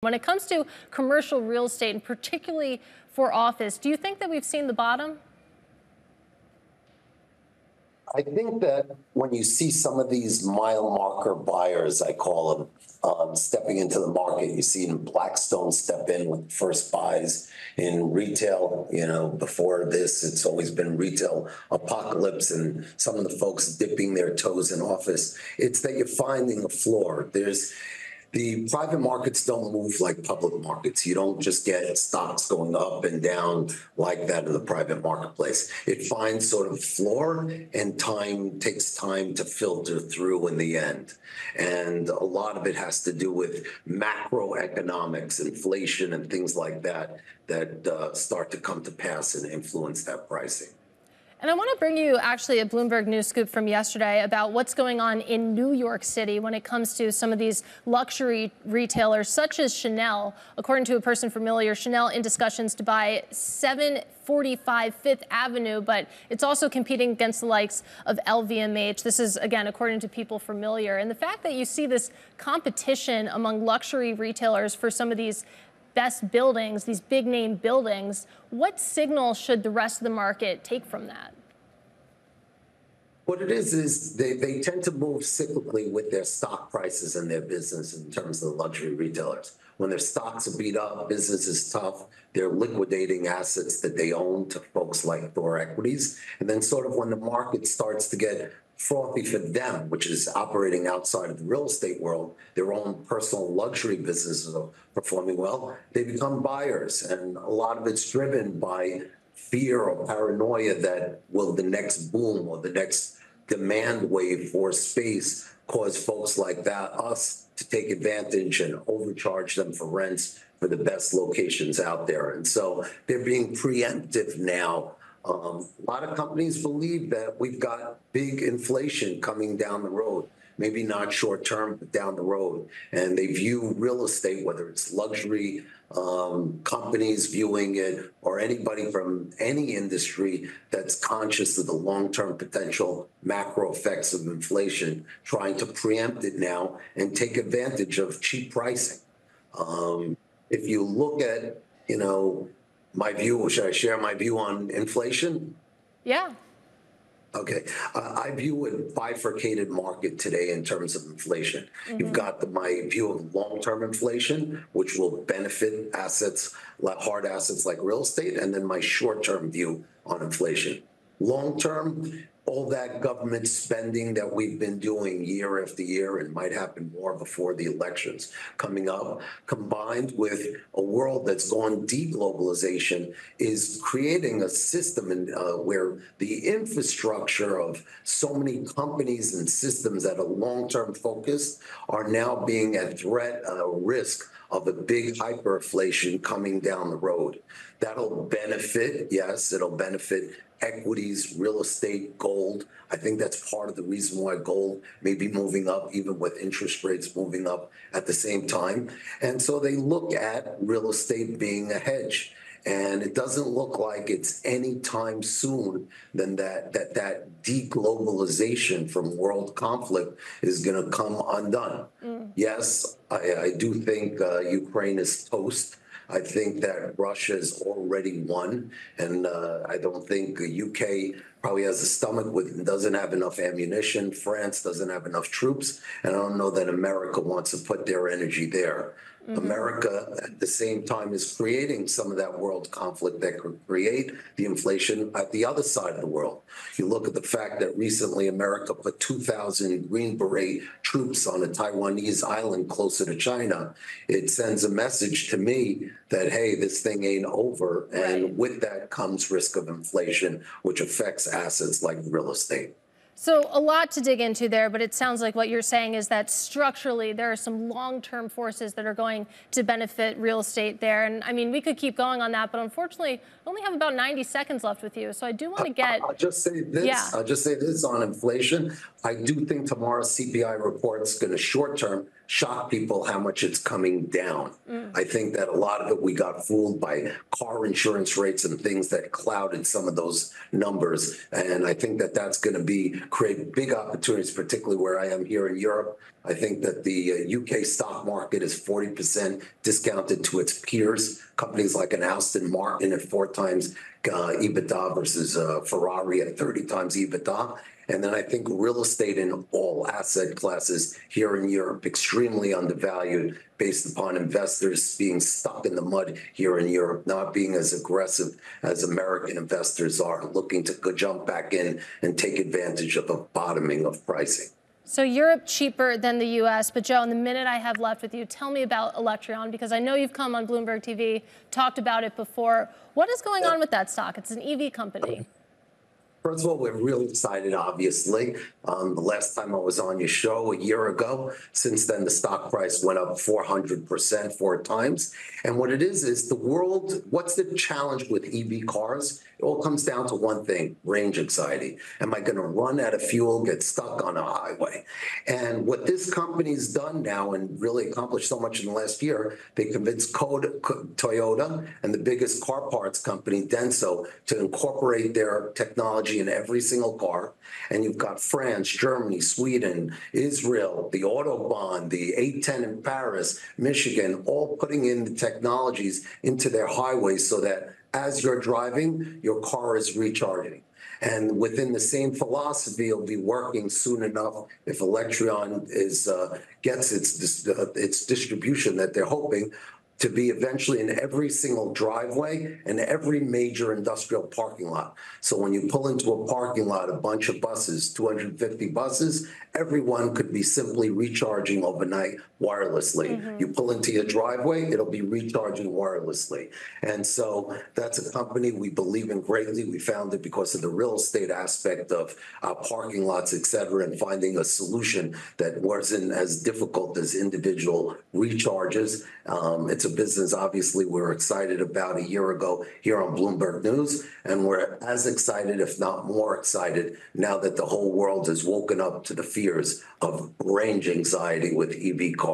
When it comes to commercial real estate, and particularly for office, do you think that we've seen the bottom? I think that when you see some of these mile marker buyers, I call them, stepping into the market, you see Blackstone step in with first buys in retail. Before this, it's always been retail apocalypse, and some of the folks dipping their toes in office. It's that you're finding a floor. The private markets don't move like public markets. You don't just get stocks going up and down like that in the private marketplace. It finds sort of floor, and takes time to filter through in the end. And a lot of it has to do with macroeconomics, inflation, and things like that start to come to pass and influence that pricing. And I want to bring you actually a Bloomberg news scoop from yesterday about what's going on in New York City when it comes to some of these luxury retailers, such as Chanel. According to a person familiar, Chanel in discussions to buy 745 Fifth Avenue, but it's also competing against the likes of LVMH. This is, again, according to people familiar. And the fact that you see this competition among luxury retailers for some of these best buildings, these big name buildings, what signal should the rest of the market take from that? What it is they tend to move cyclically with their stock prices and their business in terms of the luxury retailers. When their stocks are beat up, business is tough, they're liquidating assets that they own to folks like Thor Equities. And then sort of when the market starts to get frothy for them, which is operating outside of the real estate world, their own personal luxury businesses are performing well, they become buyers. And a lot of it's driven by fear or paranoia that will the next boom or the next demand wave for space cause folks like that, us, to take advantage and overcharge them for rents for the best locations out there. And so they're being preemptive now. A lot of companies believe that we've got big inflation coming down the road, maybe not short term, but down the road. And they view real estate, whether it's luxury companies viewing it or anybody from any industry that's conscious of the long-term potential macro effects of inflation, trying to preempt it now and take advantage of cheap pricing. If you look at, my view, should I share my view on inflation? Yeah. Okay. I view a bifurcated market today in terms of inflation. Mm-hmm. You've got my view of long-term inflation, which will benefit assets, hard assets like real estate, and then my short-term view on inflation. Long-term, all that government spending that we've been doing year after year, and might happen more before the elections coming up, combined with a world that's gone deglobalization, is creating a system where the infrastructure of so many companies and systems that are long-term focused are now being at threat, risk of a big hyperinflation coming down the road. That'll benefit, yes, it'll benefit equities, real estate, gold. I think that's part of the reason why gold may be moving up, even with interest rates moving up at the same time. And so they look at real estate being a hedge. And it doesn't look like it's any time soon than that deglobalization from world conflict is going to come undone. Yes, I do think Ukraine is toast. I think that Russia has already won, and I don't think the UK probably has a stomach doesn't have enough ammunition. France doesn't have enough troops, and I don't know that America wants to put their energy there. Mm-hmm. America, at the same time, is creating some of that world conflict that could create the inflation at the other side of the world. You look at the fact that recently America put 2,000 Green Beret troops on a Taiwanese island closer to China. It sends a message to me that, hey, this thing ain't over. And right. With that comes risk of inflation, which affects assets like real estate. So a lot to dig into there, but it sounds like what you're saying is that structurally there are some long-term forces that are going to benefit real estate there. And I mean, we could keep going on that, but unfortunately, I only have about 90 seconds left with you. So I do want to get... I'll just say this. Yeah. I'll just say this on inflation. I do think tomorrow's CPI report is going to short-term shock people how much it's coming down. I think that a lot of it, we got fooled by car insurance rates and things that clouded some of those numbers. And I think that that's going to create big opportunities, particularly where I am here in Europe. I think that the UK stock market is 40% discounted to its peers. Companies like an Aston Martin at 4 times EBITDA versus Ferrari at 30 times EBITDA. And then I think real estate in all asset classes here in Europe, extremely undervalued based upon investors being stuck in the mud here in Europe, not being as aggressive as American investors are, looking to jump back in and take advantage of a bottoming of pricing. So Europe cheaper than the U.S., but Joe, in the minute I have left with you, tell me about Electron, because I know you've come on Bloomberg TV, talked about it before. What is going on with that stock? It's an EV company. First of all, we're really excited, obviously. The last time I was on your show a year ago, since then, the stock price went up 400%, 4 times. And what it is the world, what's the challenge with EV cars? It all comes down to one thing: range anxiety. Am I going to run out of fuel, get stuck on a highway? And what this company's done now and really accomplished so much in the last year, they convinced Toyota and the biggest car parts company, Denso, to incorporate their technology in every single car. And you've got France, Germany, Sweden, Israel, the Autobahn, the A10 in Paris, Michigan, all putting in the technologies into their highways so that as you're driving, your car is recharging. And within the same philosophy, it'll be working soon enough if Electron gets its distribution that they're hoping to be eventually in every single driveway and every major industrial parking lot. So when you pull into a parking lot, a bunch of buses, 250 buses, everyone could be simply recharging overnight wirelessly. You pull into your driveway, it'll be recharging wirelessly. And so that's a company we believe in greatly. We found it because of the real estate aspect of parking lots, et cetera, and finding a solution that wasn't as difficult as individual recharges. It's a business, obviously, we're excited about a year ago here on Bloomberg News, and we're as excited, if not more excited, now that the whole world has woken up to the fears of range anxiety with EV cars.